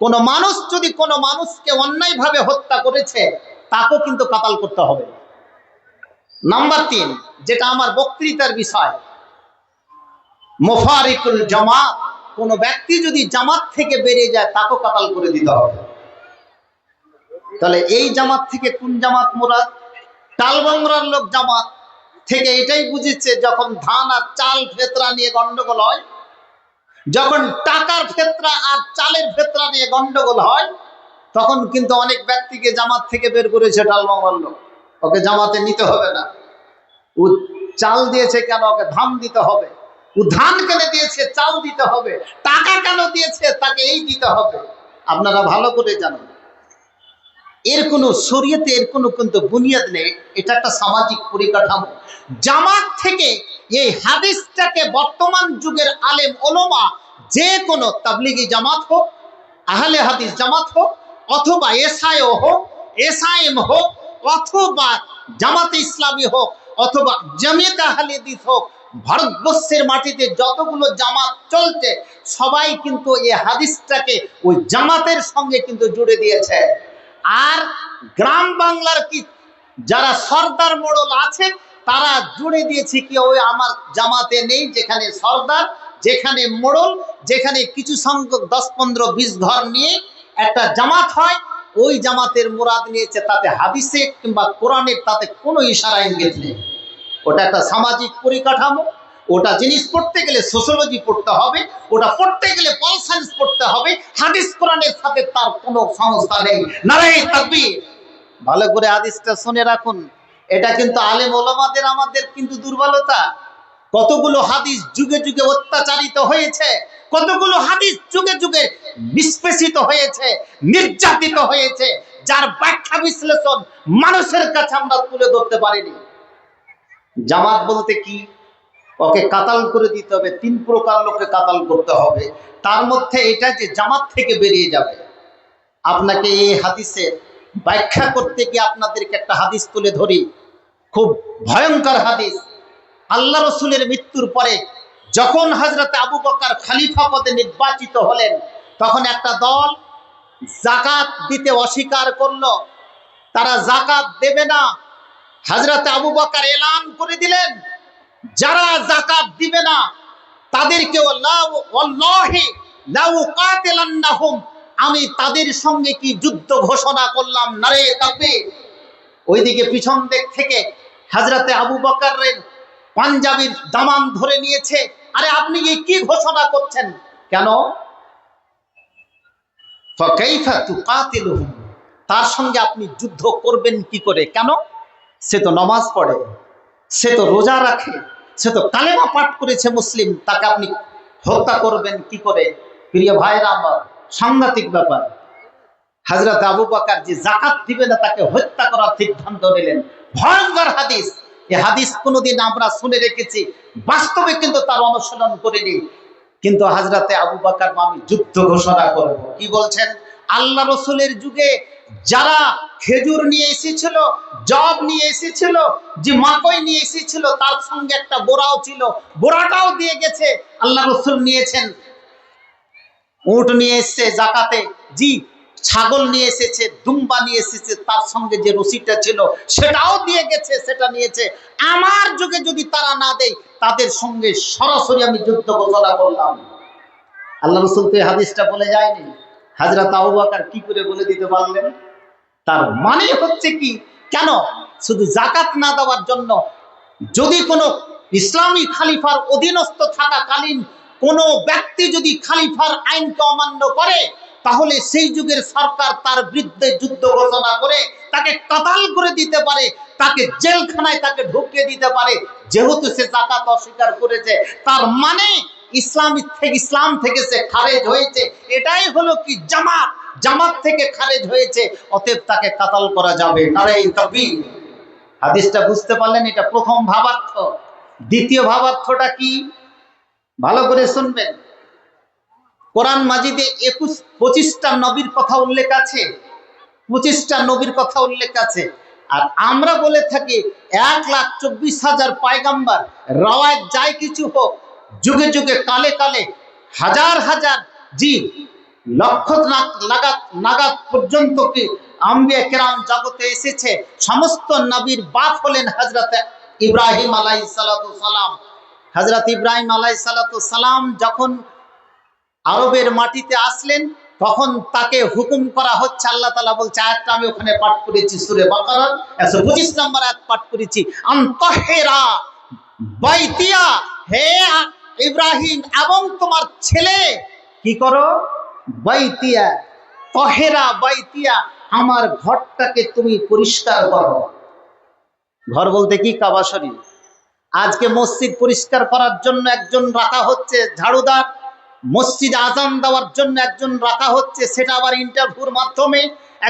কোন মানুষ যদি কোন মানুষকে অন্যায়ভাবে হত্যা করেছে, তাকেও কিন্তু কাতাল করতে হবে। নাম্বার 3, যেটা আমার বক্তৃতার বিষয়, মুফারিকুল জামাত। কোন ব্যক্তি যদি জামাত থেকে বেরিয়ে যায়, তাকেও কাতাল করে দিতে হবে। তাহলে এই জামাত থেকে কোন জামাত মুরাদ? টালবাংলার লোক জামাত থেকে এটাই বুঝেছে, যখন ধান আর চাল ফেতরা নিয়ে গন্ডগোল হয়, যখন টাকার ফেতরা আর চালের ফেতরা নিয়ে গন্ডগোল হয়, তখন কিন্তু অনেক ব্যক্তিকে জামাত থেকে বের করেছে টালবাংলার লোক। ওকে জামাতে নিতে হবে না। ও চাল দিয়েছে কেন, ওকে ধান দিতে হবে। ও ধান কেন দিয়েছে, চাল দিতে হবে। টাকা কেন দিয়েছে, তাকে এই দিতে হবে। আপনারা ভালো করে জানেন, এর কোনো শরীয়তে এর কোনো কিন্তু বুনিয়াদ নেই। এটা একটা সামাজিক পরিকাঠামো। জামাত থেকে এই হাদিসটাকে বর্তমান যুগের আলেম ওলামা, যে কোনো তাবলিগি জামাত হোক, আহলে হাদিস জামাত হোক, অথবা এসআইও হোক, এসআইএম হোক, অথবা জামাতে ইসলামী হোক, অথবা জামিয়াতে আহলে হাদিস হোক, ভারতবর্ষের মাটিতে যতগুলো জামাত চলছে, সবাই কিন্তু এই হাদিসটাকে ওই জামাতের সঙ্গে কিন্তু জুড়ে দিয়েছে। আর গ্রাম বাংলার কি যারা সর্দার মোড়ল আছে, তারা জুড়ে দিয়েছে কি ওই আমার জামাতে নেই, যেখানে সর্দার, যেখানে মোড়ল, যেখানে কিছু সংখ্যক 10, 15, 20 ঘর নিয়ে একটা জামাত হয়, ওই জামাতের মুরাদ নিয়েছে। তাতে হাদিসে কিংবা কোরআনের তাতে কোনো ইশারা ইঙ্গিত নেই। ওটা একটা সামাজিক পরিকাঠামো। ওটা জিনিস পড়তে গেলে সোশ্যোলজি পড়তে হবে, ওটা পড়তে গেলে পল সায়েন্স পড়তে হবে। হাদিস কোরআনের সাথে তার কোনো সংস্থা নেই। নারায়ে তাকবীর। ভালো করে হাদিসটা শুনে রাখুন। এটা কিন্তু আলেম ওলামাদের আমাদের কিন্তু দুর্বলতা। কতগুলো হাদিস যুগে যুগে অত্যাচারিত হয়েছে, কতগুলো হাদিস যুগে যুগে নিষ্পেষিত হয়েছে, নির্যাতিত হয়েছে, যার ব্যাখ্যা বিশ্লেষণ মানুষের কাছে আমরা তুলে ধরতে পারিনি। জামাত বলতে কি, ওকে কাতাল করে দিতে হবে। 3 প্রকার লোককে কাতাল করতে হবে। তার মধ্যে এটা যে জামাত থেকে বেরিয়ে যাবে। আপনাকে এই হাদিসের ব্যাখ্যা করতে গিয়ে আপনাদেরকে একটা হাদিস তুলে ধরি, খুব ভয়ঙ্কর হাদিস। আল্লাহ রসুলের মৃত্যুর পরে যখন হযরতে আবু বকর খলিফা পদে নির্বাচিত হলেন, তখন একটা দল যাকাত দিতে অস্বীকার করলো। তারা যাকাত দেবে না। হযরতে আবু বকর এলান করে দিলেন, যারা যাকাত দিবে না তাদেরকে ওয়াল্লাহি লা উকাতিলান্নাহুম, আমি তাদের সঙ্গে কি যুদ্ধ ঘোষণা করলাম। নারে তাকবীর। ওইদিকে পিছন দিক থেকে হযরতে আবু বকরের পাঞ্জাবির দামান ধরে নিয়েছে। আরে আপনি এই কি ঘোষণা করছেন? কেন? ফাকাইফা তুকাতিলুহুম, তার সঙ্গে আপনি যুদ্ধ করবেন কি করে? কেন? সে তো নামাজ পড়ে, সে তো রোজা রাখে, সে তো কালেমা পাঠ করেছে মুসলিম, তাকে আপনি হত্যা করবেন কি করে? প্রিয় ভাইরা আমার, সাংঘাতিক ব্যাপার। হযরত আবু বকর যে যাকাত দিবে না, তাকে হত্যা করার সিদ্ধান্ত নিলেন। ভয়ঙ্কর হাদিস। এই হাদিস কোনোদিন আমরা শুনে রেখেছি, বাস্তবে কিন্তু তার অনুসরণ করিনি। কিন্তু হযরতে আবু বকর, আমি যুদ্ধ ঘোষণা করব। কি বলছেন? আল্লাহ রসুলের যুগে যারা খেজুর নিয়ে এসেছিল, জব নিয়ে এসেছিল, যে মাকই নিয়ে এসেছিল, তার সঙ্গে একটা বোরাও ছিল, বোরাটাও দিয়ে গেছে, আল্লাহ রসুল নিয়েছেন। উট নিয়ে এসছে জাকাতে, জি ছাগল নিয়ে এসেছে, দুম্বা নিয়ে এসেছে, তার সঙ্গে যে রসিদটা ছিল সেটাও দিয়ে গেছে, সেটা নিয়েছে। আমার যুগে যদি তারা না দেয়, তাদের সঙ্গে সরাসরি আমি যুদ্ধ ঘোষণা করলাম। আল্লাহ রসুল তো এই হাদিসটা বলে যায়নি, হযরত আবু বকর কি করে বলে দিতে পারলেন? তার মানে হচ্ছে কি, কেন শুধু জাকাত না দেওয়ার জন্য, যদি কোনো ইসলামী খলিফার অধীনস্থ থাকাকালীন কোনো ব্যক্তি যদি খলিফার আইনকে অমান্য করে, তাহলে সেই যুগের সরকার তার বিরুদ্ধে যুদ্ধ ঘোষণা করে তাকে কাতাল করে দিতে পারে, তাকে জেলখানায় তাকে ঢুকিয়ে দিতে পারে, যেহেতু সে জাকাত অস্বীকার করেছে। তার মানে ইসলাম থেকে সে খারেজ হয়েছে। এটাই হলো কি জামাত থেকে খারেজ হয়েছে, অতএব তাকে কাতাল করা যাবে। নারে তাকবীর। হাদিসটা বুঝতে পারলেন? এটা প্রথম ভাবার্থ। দ্বিতীয় ভাবার্থটা কি, ভালো করে শুনবেন। কোরআন মাজিদে 25টা নবীর কথা উল্লেখ আছে, 25টা নবীর কথা উল্লেখ আছে। আর আমরা বলে থাকি 1,24,000 পয়গম্বর। রওয়ায়াত যাই কিছু হোক, যুগে যুগে কালে কালে হাজার হাজার, জি লক্ষ নাগাদ পর্যন্ত কি আম্বিয়া কেরাম জগতে এসেছে। সমস্ত নবীর বাপ হলেন হযরত ইব্রাহিম আলাইহিস সালাতু সালাম। হযরত ইব্রাহিম আলাইহিস সালাতু সালাম যখন আরবের মাটিতে আসলেন, তখন তাকে হুকুম করা হচ্ছে, আল্লাহ তাআলা বলছে, আয়াতটা আমি ওখানে পাঠ করেছি সূরা বাকারার 125 নম্বর আয়াত পাঠ করেছি, আনতাহিরা বাইতিয়া, হে ইব্রাহিম এবং তোমার ছেলে কি করো, বাইতিয়া তাহেরা বাইতিয়া, আমার ঘরটাকে তুমি পরিষ্কার করো। ঘর বলতে কি, কাবা শরীফ। আজকে মসজিদ পরিষ্কার করার জন্য একজন রাখা হচ্ছে ঝাড়ুদার, মসজিদ আজান দেওয়ার জন্য একজন রাখা হচ্ছে, সেটা আবার ইন্টারভিউর মাধ্যমে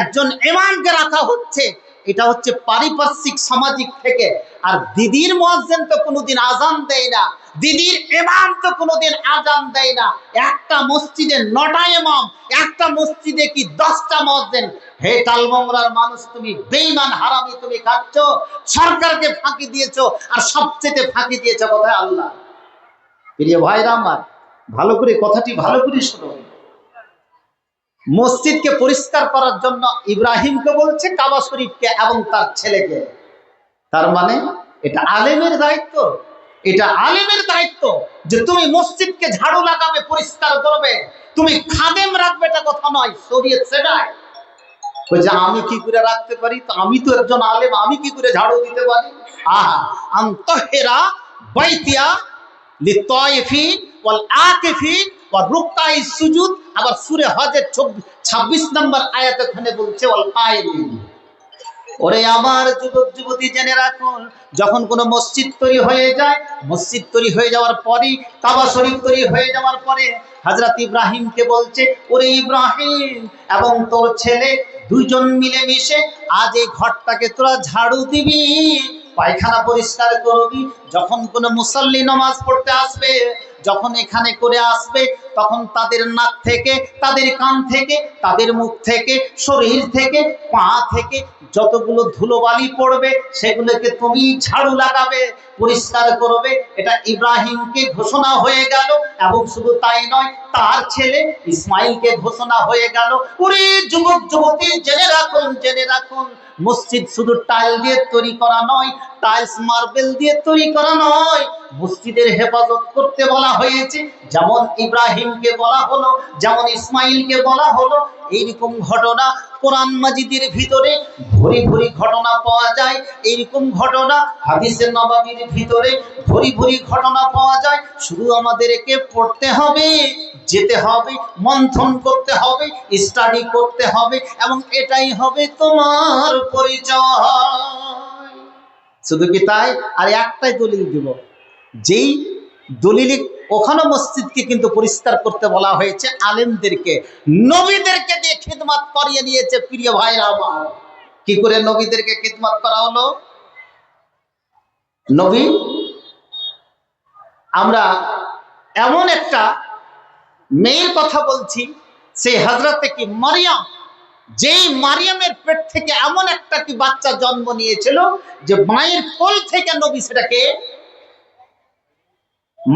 একজন ইমামকে রাখা হচ্ছে। এটা হচ্ছে পারিপার্শ্বিক সামাজিক থেকে। আর দিদির মুয়াজ্জিন তো কোনোদিন আজান দেয় না, দিদির ইমাম তো কোনোদিন আজান দেয় না। একটা মসজিদে 9টা ইমাম, একটা মসজিদে কি 10টা মুয়াজ্জিন। হে টালমংরার মানুষ, তুমি বেঈমান হারামি, তুমি খাচ্ছ, সরকারকে ফাঁকি দিয়েছো, আর সবচেয়ে ফাঁকি দিয়েছো কোথায়? আল্লাহ। প্রিয় ভাইরা আমার, ভালো করে কথাটি ভালো করে শুনো। মসজিদকে পরিষ্কার করার জন্য ইব্রাহিমকে বলছে, কাবা শরীফকে এবং তার ছেলেকে। তার মানে এটা আলেমের দায়িত্ব, এটা আলেমের দায়িত্ব যে তুমি মসজিদকে ঝাড়ু লাগাবে, পরিষ্কার করবে, তুমি খাদেম রাখবে, এটা কথা নয়। শরীয়ত সেটাই বলছে, আমি কি করে রাখতে পারি? তো আমি তো একজন আলেম, আমি কি করে ঝাড়ু দিতে পারি? আনতাহিরা বাইতিয়া লিতাইফিন ওয়াল আকিফিন ওয়া রুকআই সুজুদ। আবার সূরা হজের 26 নম্বর আয়াত ওখানে বলছে ওয়াল কায়িমিন। ওরে আমার যুবক যুবতী, জেনে রাখুন, যখন কোনো মসজিদ তৈরি হয়ে যায়, মসজিদ তৈরি হয়ে যাওয়ার পরে, কাবা শরীফ তৈরি হয়ে যাওয়ার পরে হযরত ইব্রাহিমকে বলছে, ওরে ইব্রাহিম এবং তোর ছেলে দুইজন মিলে মিশে আজ এই ঘরটাকে তোরা ঝাড়ু দিবি, পায়খানা পরিষ্কার করবি। যখন কোনো মুসল্লি নামাজ পড়তে আসবে, যখন এখানে করে আসবে, তখন তাদের নাক থেকে, তাদের কান থেকে, তাদের মুখ থেকে, শরীর থেকে, পা থেকে যতগুলো ধুলোবালি পড়বে, সেগুলোকে তুমি ঝাড়ু লাগাবে, পরিষ্কার করবে। এটা ইব্রাহিমকে ঘোষণা হয়ে গেল। এবং শুধু তাই নয়, তার ছেলে ইসমাইলকে ঘোষণা হয়ে গেল। ওরে যুবক যুবতী, জেনে রাখুন, জেনে রাখুন, মসজিদ শুধু টাইল দিয়ে তৈরি করা নয়, টাইলস মার্বেল দিয়ে তৈরি করা নয়। মসজিদের হেফাজত করতে বলা হয়েছে, যেমন ইব্রাহিমকে বলা হলো, যেমন ইসমাইলকে বলা হলো। এইরকম ঘটনা কোরআন মাজিদের ভিতরে ভরি ভরি ঘটনা পাওয়া যায়। এইরকম ঘটনা হাদিসে নববীর ভিতরে ভরি ভরি ঘটনা পাওয়া যায়। শুধু আমাদেরকে পড়তে হবে, যেতে হবে, মন্থন করতে হবে, স্টাডি করতে হবে, এবং এটাই হবে তোমার পরিচয়। শুধু কি তাই? আর একটাই দলিল দিব, যেই দলিল ওখানে মসজিদকে কিন্তু পরিষ্কার করতে বলা হয়েছে আলেমদেরকে, নবীদেরকে দিয়ে খিদমত করিয়ে নিয়েছে। প্রিয় ভাইরা আমার, কি করে নবীদেরকে খিদমত করা হলো? নবী, আমরা এমন একটা মেয়ের কথা বলছি, সেই হযরতে কি মারিয়াম যেই মারিয়ামের পেট থেকে এমন একটা কি বাচ্চা জন্ম নিয়েছিল যে মায়ের কোল থেকে নবী, সেটাকে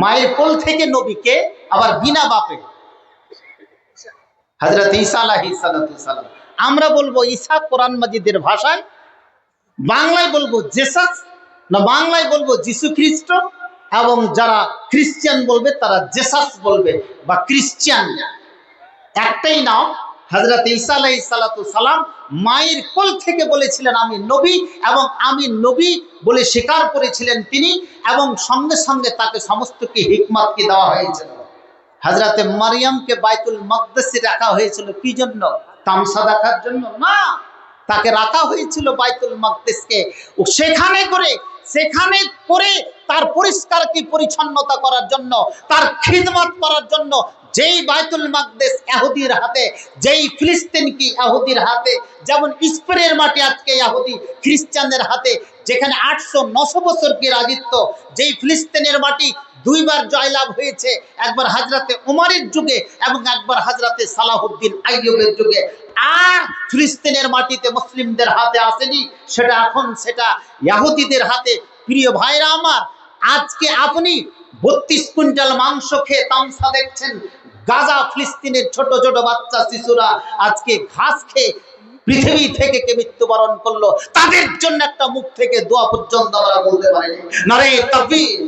মায়ের কোল থেকে নবীকে আবার বিনা বাপে, হযরত ঈসা আলাইহিস সালাম। আমরা বলবো ঈসা কোরআন মাজিদের ভাষায়, বাংলায় বলবো জেসাস, না বাংলায় বলবো যিশু খ্রিস্ট, এবং যারা খ্রিস্টান বলবে তারা জেসাস বলবে বা ক্রিশ্চিয়ান, একটাই নাম। হযরত ঈসা আলাইহিস সালাম মায়ের কোল থেকে বলেছিলেন আমি নবী, এবং আমি নবী বলে স্বীকার করেছিলেন তিনি, এবং সঙ্গে সঙ্গে তাকে সমস্ত কি হিকমত কি দেওয়া হয়েছিল। হযরতে মারিয়ামকে বাইতুল মাকদিসে রাখা হয়েছিল কি জন্য? তামসা দেখার জন্য না, তাকে রাখা হয়েছিল বাইতুল মাকদিসকে সেখানে করে তার পরিষ্কার কি পরিচ্ছন্নতা করার জন্য, তার খিদমত করার জন্য। যেই বাইতুল মাকদিস ইহুদির হাতে, যেই ফিলিস্তিন কি ইহুদির হাতে, যেমন স্পেনের মাটি আজকে ইহুদি খ্রিস্টানদের হাতে, যেখানে 800-900 বছর কি রাজত্ব, যেই ফিলিস্তিনের মাটি দুইবার জয়লাভ হয়েছে, একবার হযরতে উমরের যুগে এবং একবার হযরতে সালাহুদ্দিন আইয়ুবের যুগে। আর ফিলিস্তিনের মাটিতে মুসলিমদের হাতে আসেনি, সেটা ইহুদিদের হাতে। প্রিয় ভাইরা আমার, আজকে আপনি 32 কুইন্টাল মাংস খেয়ে তামসা দেখছেন, গাজা ফিলিস্তিনের ছোট ছোট বাচ্চা শিশুরা আজকে ঘাস খেয়ে পৃথিবী থেকে কে মৃত্যুবরণ করলো, তাদের জন্য একটা মুখ থেকে দোয়া পর্যন্ত আমরা বলতে পারি নারে তাকবীর।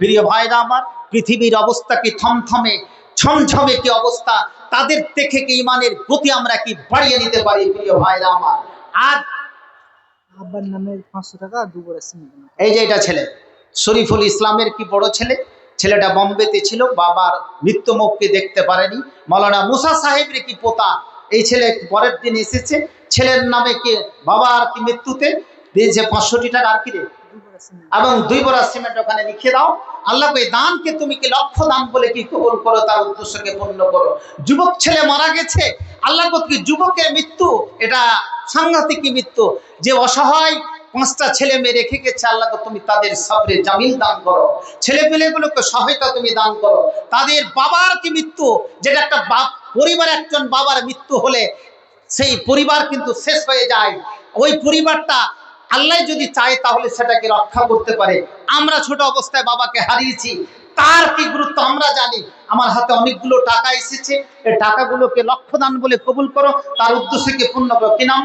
প্রিয় ভাইরা আমার, পৃথিবীর অবস্থা কি থমথমে ছমছমে কি অবস্থা, তাদের দেখে কি ইমানের গতি আমরা কি বাড়িয়ে নিতে পারি? প্রিয় ভাইরা আমার, আজ আব্বার নামে 500 টাকা আর 2 বড় সিম। এই যে এটা ছেলে শরীফুল ইসলামের কি বড় ছেলে, ছেলেটা বোম্বেতে ছিল, বাবার মৃত্যু মুখকে দেখতে পারেনি। মাওলানা মুসা সাহেবের কি পোতা, এই ছেলে পরের দিন এসেছে, ছেলের নামে কি বাবার কি মৃত্যুতে দিয়েছে 500 টাকা আর কি রে, এবং 2 বড় সিমেন্ট ওখানে লিখে দাও। আল্লাহ এই দানকে তুমি কি লক্ষ্য দান বলে কি কবুল করো, তার উদ্দেশ্যকে পূর্ণ করো। যুবক ছেলে মারা গেছে, আল্লাহ কি যুবকের মৃত্যু এটা সাংঘাতিক মৃত্যু, যে অসহায় 5টা ছেলে মেয়ে রেখে গেছে, আল্লাহ তুমি তাদের সবরে জামিল দান করো, ছেলে পেলেগুলোকে সহায়তা তুমি দান করো। তাদের বাবার কি মৃত্যু, যেটা একটা পরিবার, একজন বাবার মৃত্যু হলে সেই পরিবার কিন্তু শেষ হয়ে যায়। ওই পরিবারটা আল্লাহ যদি চায় তাহলে সেটাকে রক্ষা করতে পারে। আমরা ছোট অবস্থায় বাবাকে হারিয়েছি, তার কি গুরুত্ব আমরা জানি। আমার হাতে অনেকগুলো টাকা এসেছে, এই টাকাগুলোকে লক্ষ্য দান বলে কবুল করো, তার উদ্দেশ্যকে পূর্ণ করো। কি নাম?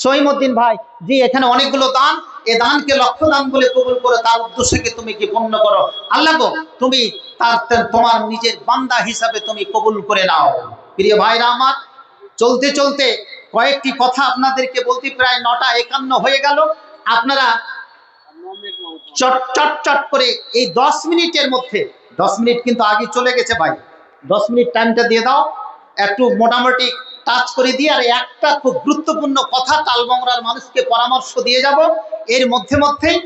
সহিমউদ্দিন ভাই জি, এখানে অনেকগুলো দান, এই দানকে লক্ষ্য দান বলে কবুল করো, তার উদ্দেশ্যকে তুমি কি পূর্ণ করো। আল্লাহ গো তুমি তোমার নিজের বান্দা হিসাবে তুমি কবুল করে নাও। প্রিয় ভাইরা আমার, চলতে চলতে কয়েকটি কথা আপনাদেরকে বলতে প্রায় 9:51 হয়ে গেল। আপনারা চট চট চট করে এই 10 মিনিটের মধ্যে, 10 মিনিট কিন্তু আগে চলে গেছে ভাই, 10 মিনিট টাইমটা দিয়ে দাও, একটু মোটামুটি টাচ করে দিয়ে, আর একটা খুব গুরুত্বপূর্ণ কথা টালবংরার মানুষকে পরামর্শ দিয়ে যাব। এর মধ্যে মধ্যেই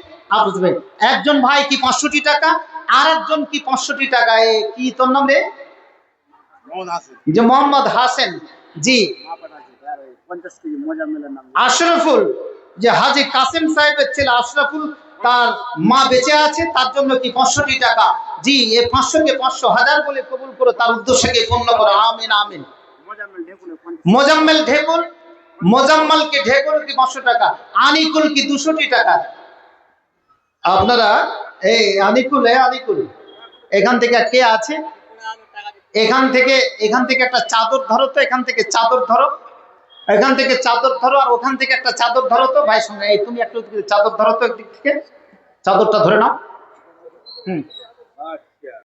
বুঝবেন, একজন ভাই কি 500 টাকা, আর একজন কি 500 টাকা, কি তোর নাম রে? যে মোহাম্মদ হাসান জি, আশরাফুল, যে হাজী কাসেম সাহেবের ছেলে আশরাফুল, তার মা বেঁচে আছে, তার জন্য কি 500 টাকা। জি, এই 500 কে 500,000 বলে কবুল করো, তার উদ্দেশ্যকে পূর্ণ করো। আমিন আমিন। মোজাম্মেল ঢেকুল, মোজাম্মেলকে ঢেকুল কি 500 টাকা, আনিকুল কি 200 টাকা। আপনারা এই আনিকুল এখান থেকে কে আছে, এখান থেকে একটা চাদর ধরো তো, এখান থেকে চাদর ধরো, এখান থেকে চাদর ধরো, আর ওখান থেকে একটা চাদর ধরো তো ভাই সঙ্গে, এই তুমি একটু চাদর ধরো তো, একদিক থেকে চাদরটা ধরে নাও।